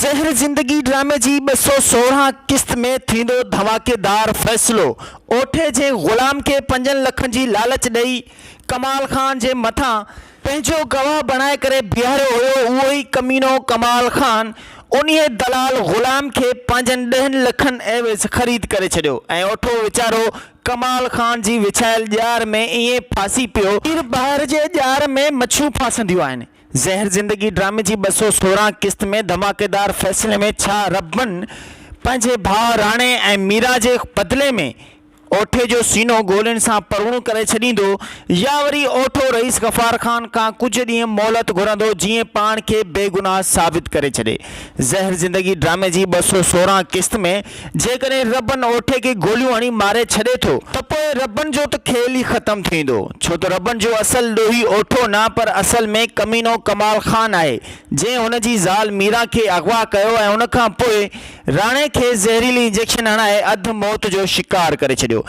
ज़हर ज़िंदगी ड्रामे जी 216 क़िस्त में थींदो धमाकेदार फ़ैसिलो। ओठे जे ग़ुलाम खे 5 लखनि जी लालच ॾेई कमाल ख़ान जे मथां पंहिंजो गवाह बणाए करे बीहारियो हुयो उहो ई कमीनो कमाल ख़ान उन्हीअ दलाल ग़ुलाम खे 10 लखनि एवज़ ख़रीद करे छॾियो ऐं ओठो वीचारो कमाल ख़ान जी विछायल ॼार में ईअं फासी पियो हीर ॿाहिरि जे ॼार में मच्छियूं फासंदियूं आहिनि। ज़हर ज़िंदगी ड्रामे जी 216 क़िस्त में धमाकेदार फ़ैसिले में छा रब्बन पंहिंजे भाउ राणे ऐं मीरा जे बदिले में ओठे जो सीनो गोलियुनि सां परूण करे छॾींदो या वरी ओठो रईस गफ़ार ख़ान खां कुझु ॾींहं मोहलत घुरंदो जीअं पाण खे बेगुनाह साबित करे छॾे। ज़हर ज़िंदगी ड्रामे जी 216 क़िस्त में जेकॾहिं रब्बन ओठे खे गोलियूं हणी मारे छॾे थो त पोइ रब्बन जो त खेल ई ख़तमु थींदो, छो त रब्बन जो असल ॾोही ओठो न पर असल में कमीनो कमाल ख़ान आहे जंहिं हुन जी ज़ाल मीरा खे अगवा कयो ऐं उन खां पोइ राणे खे ज़हरीली इंजेक्शन हणाए अधु मौत जो शिकार करे छॾियो।